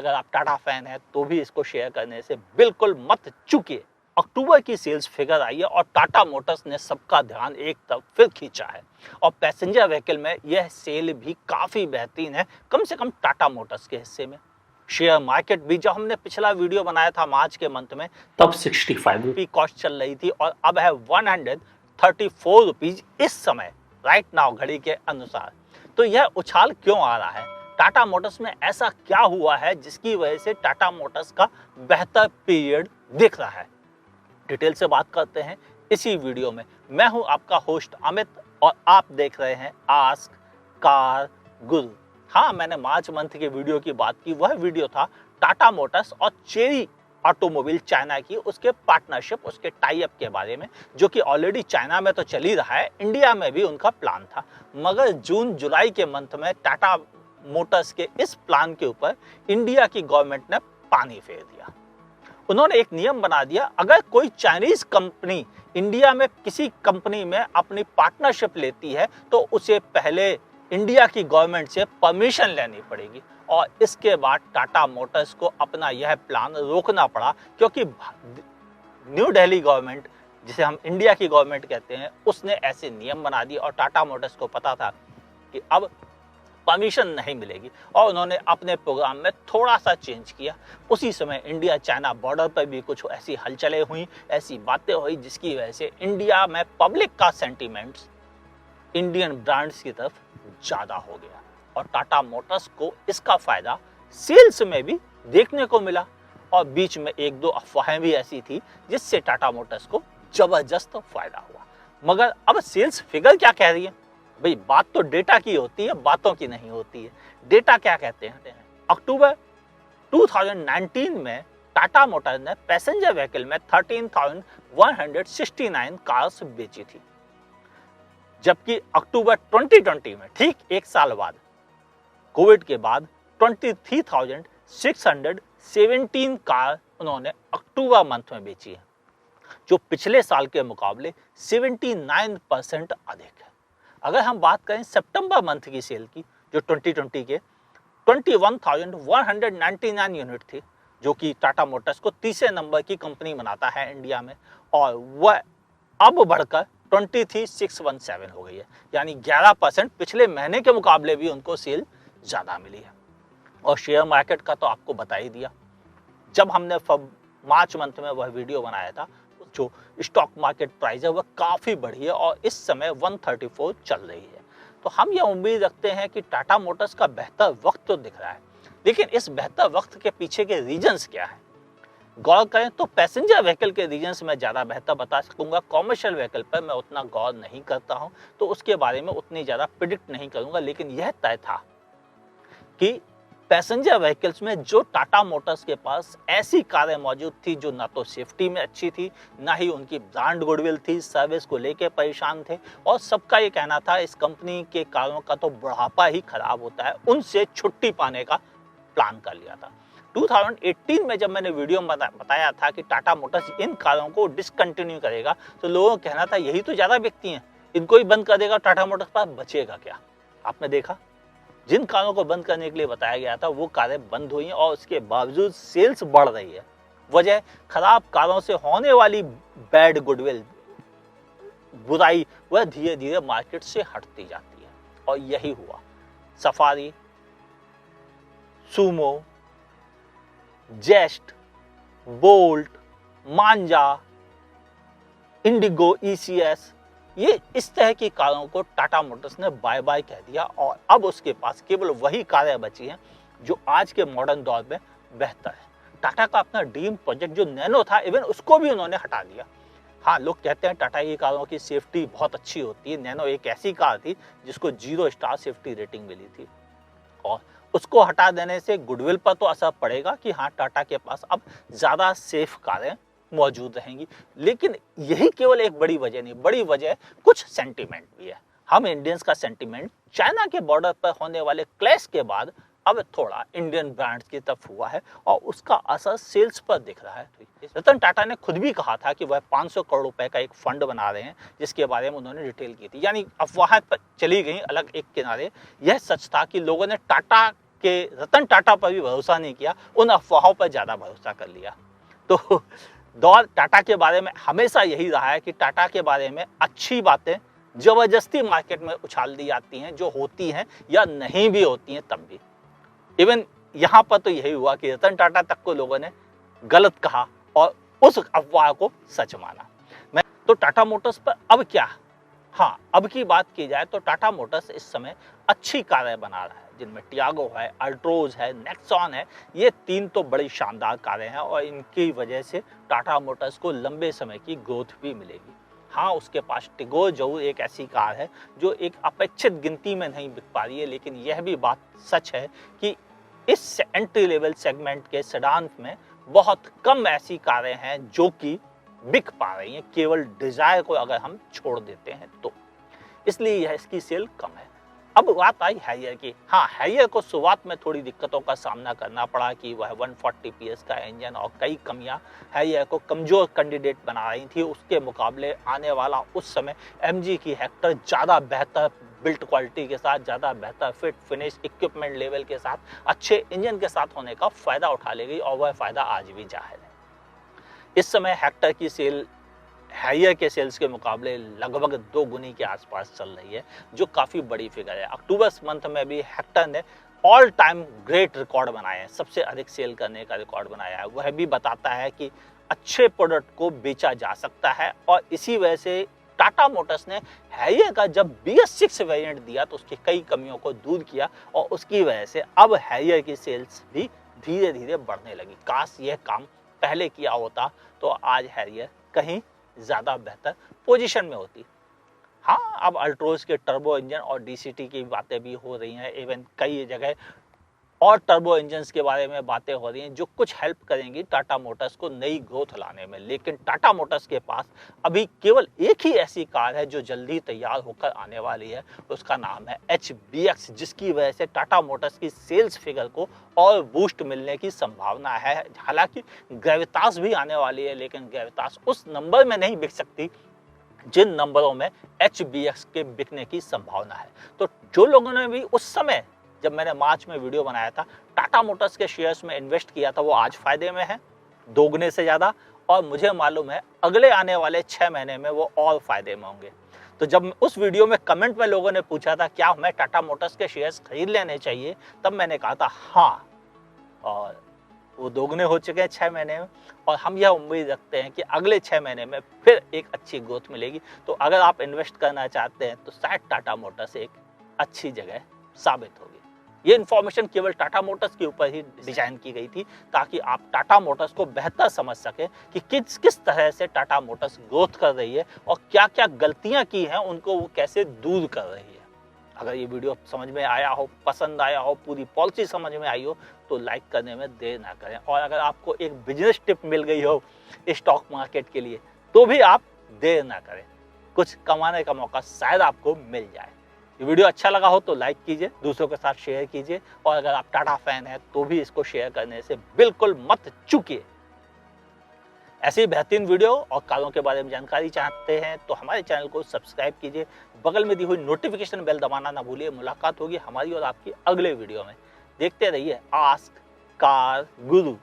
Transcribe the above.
अगर आप टाटा फैन हैं तो भी इसको शेयर करने से बिल्कुल मत चूकिए। अक्टूबर की सेल्स फिगर आई है और टाटा मोटर्स ने सबका ध्यान एक तरफ फिर खींचा है और पैसेंजर व्हीकल में यह सेल भी काफ़ी बेहतरीन है, कम से कम टाटा मोटर्स के हिस्से में। शेयर मार्केट भी, जब हमने पिछला वीडियो बनाया था मार्च के मंथ में, तब 65 रुपये कॉस्ट चल रही थी और अब है 134 रुपीज इस समय, राइट नाउ, घड़ी के अनुसार। तो यह उछाल क्यों आ रहा है? टाटा मोटर्स में ऐसा क्या हुआ है जिसकी वजह से टाटा मोटर्स का बेहतर पीरियड दिख रहा है? डिटेल से बात करते हैं इसी वीडियो में। मैं हूं आपका होस्ट अमित और आप देख रहे हैं आस्क कार गुरु। हाँ, मैंने मार्च मंथ के वीडियो की बात की। वह वीडियो था टाटा मोटर्स और चेरी ऑटोमोबाइल चाइना की, उसके पार्टनरशिप, उसके टाई अप के बारे में, जो कि ऑलरेडी चाइना में तो चल ही रहा है, इंडिया में भी उनका प्लान था। मगर जून जुलाई के मंथ में टाटा मोटर्स के इस प्लान के ऊपर इंडिया की गवर्नमेंट ने पानी फेर दिया। उन्होंने एक नियम बना दिया, अगर कोई चाइनीज कंपनी इंडिया में किसी कंपनी में अपनी पार्टनरशिप लेती है तो उसे पहले इंडिया की गवर्नमेंट से परमिशन लेनी पड़ेगी। और इसके बाद टाटा मोटर्स को अपना यह प्लान रोकना पड़ा, क्योंकि न्यू दिल्ली गवर्नमेंट, जिसे हम इंडिया की गवर्नमेंट कहते हैं, उसने ऐसे नियम बना दिए और टाटा मोटर्स को पता था कि अब परमिशन नहीं मिलेगी और उन्होंने अपने प्रोग्राम में थोड़ा सा चेंज किया। उसी समय इंडिया चाइना बॉर्डर पर भी कुछ ऐसी हलचलें हुई, ऐसी बातें हुई, जिसकी वजह से इंडिया में पब्लिक का सेंटीमेंट्स इंडियन ब्रांड्स की तरफ ज़्यादा हो गया और टाटा मोटर्स को इसका फ़ायदा सेल्स में भी देखने को मिला। और बीच में एक दो अफवाहें भी ऐसी थी जिससे टाटा मोटर्स को ज़बरदस्त फ़ायदा हुआ। मगर अब सेल्स फिगर क्या कह रही है? भाई, बात तो डेटा की होती है, बातों की नहीं होती है। डेटा क्या कहते हैं? अक्टूबर 2019 में टाटा मोटर्स ने पैसेंजर व्हीकल में 13,169 कार्स बेची थी, जबकि अक्टूबर 2020 में, ठीक एक साल बाद, कोविड के बाद, 23,617 कार उन्होंने अक्टूबर मंथ में बेची है, जो पिछले साल के मुकाबले 79% अधिक है। अगर हम बात करें सितंबर मंथ की सेल की, जो 2020 के 21,199 यूनिट थी, जो कि टाटा मोटर्स को तीसरे नंबर की कंपनी बनाता है इंडिया में, और वह अब बढ़कर 23,617 हो गई है, यानी 11% पिछले महीने के मुकाबले भी उनको सेल ज़्यादा मिली है। और शेयर मार्केट का तो आपको बता ही दिया, जब हमने मार्च मंथ में वह वीडियो बनाया था, जो स्टॉक मार्केट प्राइस है वह काफ़ी बढ़ी है और इस समय 134 चल रही है। तो हम यह उम्मीद रखते हैं कि टाटा मोटर्स का बेहतर वक्त तो दिख रहा है, लेकिन इस बेहतर वक्त के पीछे के रीजंस क्या है? गौर करें तो पैसेंजर व्हीकल के रीजंस मैं ज़्यादा बेहतर बता सकूंगा। कॉमर्शियल व्हीकल पर मैं उतना गौर नहीं करता हूं, तो उसके बारे में उतनी ज़्यादा प्रिडिक्ट नहीं करूंगा। लेकिन यह तय था कि पैसेंजर व्हीकल्स में जो टाटा मोटर्स के पास ऐसी कारें मौजूद थी जो ना तो सेफ्टी में अच्छी थी, ना ही उनकी ब्रांड गुडविल थी, सर्विस को लेके परेशान थे, और सबका ये कहना था इस कंपनी के कारों का तो बुढ़ापा ही खराब होता है, उनसे छुट्टी पाने का प्लान कर लिया था। 2018 में जब मैंने वीडियो में बताया था कि टाटा मोटर्स इन कारों को डिसकंटिन्यू करेगा, तो लोगों का कहना था यही तो ज़्यादा बिकती हैं, इनको ही बंद कर देगा, टाटा मोटर्स पास बचेगा क्या? आपने देखा, जिन कारों को बंद करने के लिए बताया गया था वो कारें बंद हुई हैं और उसके बावजूद सेल्स बढ़ रही है। वजह, खराब कारों से होने वाली बैड गुडविल, बुराई, वह धीरे धीरे मार्केट से हटती जाती है। और यही हुआ। सफारी, सुमो, जेस्ट, बोल्ट, मांजा, इंडिगो, ECS, ये इस तरह की कारों को टाटा मोटर्स ने बाय बाय कह दिया और अब उसके पास केवल वही कारें बची हैं जो आज के मॉडर्न दौर में बेहतर है। टाटा का अपना ड्रीम प्रोजेक्ट जो नैनो था, इवन उसको भी उन्होंने हटा दिया। हाँ, लोग कहते हैं टाटा की कारों की सेफ्टी बहुत अच्छी होती है। नैनो एक ऐसी कार थी जिसको 0 स्टार सेफ्टी रेटिंग मिली थी, और उसको हटा देने से गुडविल पर तो असर पड़ेगा कि हाँ, टाटा के पास अब ज़्यादा सेफ कारें मौजूद रहेंगी। लेकिन यही केवल एक बड़ी वजह नहीं, बड़ी वजह कुछ सेंटीमेंट भी है। हम इंडियंस का सेंटीमेंट चाइना के बॉर्डर पर होने वाले क्लैश के बाद अब थोड़ा इंडियन ब्रांड्स की तरफ हुआ है और उसका असर सेल्स पर दिख रहा है। रतन टाटा ने खुद भी कहा था कि वह 500 करोड़ रुपए का एक फंड बना रहे हैं, जिसके बारे में उन्होंने डिटेल की थी। यानी अफवाह चली गई अलग एक किनारे, यह सच था कि लोगों ने टाटा कि रतन टाटा पर भी भरोसा नहीं किया, उन अफवाहों पर ज़्यादा भरोसा कर लिया। तो दौर टाटा के बारे में हमेशा यही रहा है कि टाटा के बारे में अच्छी बातें ज़बरदस्ती मार्केट में उछाल दी जाती हैं, जो होती हैं या नहीं भी होती हैं तब भी। इवन यहाँ पर तो यही हुआ कि रतन टाटा तक को लोगों ने गलत कहा और उस अफवाह को सच माना। मैं तो टाटा मोटर्स पर अब क्या, हाँ अब की बात की जाए तो टाटा मोटर्स इस समय अच्छी कारें बना रहा है, जिनमें टियागो है, अल्ट्रोज है, नेक्सॉन है। ये 3 तो बड़ी शानदार कारें हैं और इनकी वजह से टाटा मोटर्स को लंबे समय की ग्रोथ भी मिलेगी। हाँ, उसके पास टिगोर जरूर एक ऐसी कार है जो एक अपेक्षित गिनती में नहीं बिक पा रही है, लेकिन यह भी बात सच है कि इस एंट्री लेवल सेगमेंट के सेडान में बहुत कम ऐसी कारें हैं जो कि बिक पा रही हैं, केवल डिजायर को अगर हम छोड़ देते हैं तो, इसलिए यह इसकी सेल कम है। अब बात आई हैरियर की। हाँ, हैरियर को शुरुआत में थोड़ी दिक्कतों का सामना करना पड़ा कि वह 140 PS का इंजन और कई कमियां हैरियर को कमजोर कैंडिडेट बना रही थी। उसके मुकाबले आने वाला उस समय MG की हेक्टर ज़्यादा बेहतर बिल्ट क्वालिटी के साथ, ज़्यादा बेहतर फिट फिनिश इक्विपमेंट लेवल के साथ, अच्छे इंजन के साथ होने का फ़ायदा उठा लेगी और वह फ़ायदा आज भी जाहिर है। इस समय हेक्टर की सेल हैरियर के सेल्स के मुकाबले लगभग 2 गुनी के आसपास चल रही है, जो काफ़ी बड़ी फिगर है। अक्टूबर मंथ में भी हेक्टर ने ऑल टाइम ग्रेट रिकॉर्ड बनाए हैं, सबसे अधिक सेल करने का रिकॉर्ड बनाया है। वह भी बताता है कि अच्छे प्रोडक्ट को बेचा जा सकता है और इसी वजह से टाटा मोटर्स ने हैरियर का जब BS6 वेरिएंट दिया तो उसकी कई कमियों को दूर किया और उसकी वजह से अब हैरियर की सेल्स भी धीरे धीरे बढ़ने लगी। काश यह काम पहले किया होता तो आज हैरियर कहीं ज़्यादा बेहतर पोजीशन में होती। हाँ, अब अल्ट्रोज के टर्बो इंजन और DCT की बातें भी हो रही हैं, इवन कई जगह और टर्बो इंजन्स के बारे में बातें हो रही हैं जो कुछ हेल्प करेंगी टाटा मोटर्स को नई ग्रोथ लाने में। लेकिन टाटा मोटर्स के पास अभी केवल एक ही ऐसी कार है जो जल्दी तैयार होकर आने वाली है, उसका नाम है HBX, जिसकी वजह से टाटा मोटर्स की सेल्स फिगर को और बूस्ट मिलने की संभावना है। हालांकि ग्रेविटास भी आने वाली है, लेकिन ग्रेविटास उस नंबर में नहीं बिक सकती जिन नंबरों में HBX के बिकने की संभावना है। तो जो लोगों ने भी उस समय, जब मैंने मार्च में वीडियो बनाया था, टाटा मोटर्स के शेयर्स में इन्वेस्ट किया था, वो आज फायदे में है 2 गुने से ज़्यादा, और मुझे मालूम है अगले आने वाले 6 महीने में वो और फायदे में होंगे। तो जब उस वीडियो में कमेंट में लोगों ने पूछा था क्या हमें टाटा मोटर्स के शेयर्स खरीद लेने चाहिए, तब मैंने कहा था हाँ, और वो 2 गुने हो चुके हैं 6 महीने में और हम यह उम्मीद रखते हैं कि अगले 6 महीने में फिर एक अच्छी ग्रोथ मिलेगी। तो अगर आप इन्वेस्ट करना चाहते हैं तो शायद टाटा मोटर्स एक अच्छी जगह साबित होगी। ये इन्फॉर्मेशन केवल टाटा मोटर्स के ऊपर ही डिजाइन की गई थी ताकि आप टाटा मोटर्स को बेहतर समझ सकें कि किस तरह से टाटा मोटर्स ग्रोथ कर रही है और क्या क्या गलतियां की हैं उनको वो कैसे दूर कर रही है। अगर ये वीडियो समझ में आया हो, पसंद आया हो, पूरी पॉलिसी समझ में आई हो तो लाइक करने में देर ना करें। और अगर आपको एक बिजनेस टिप मिल गई हो स्टॉक मार्केट के लिए तो भी आप देर ना करें, कुछ कमाने का मौका शायद आपको मिल जाए। ये वीडियो अच्छा लगा हो तो लाइक कीजिए, दूसरों के साथ शेयर कीजिए और अगर आप टाटा फैन हैं तो भी इसको शेयर करने से बिल्कुल मत चूकिए। ऐसी बेहतरीन वीडियो और कारों के बारे में जानकारी चाहते हैं तो हमारे चैनल को सब्सक्राइब कीजिए, बगल में दी हुई नोटिफिकेशन बेल दबाना ना भूलिए। मुलाकात होगी हमारी और आपकी अगले वीडियो में। देखते रहिए आस्क कार गुरु।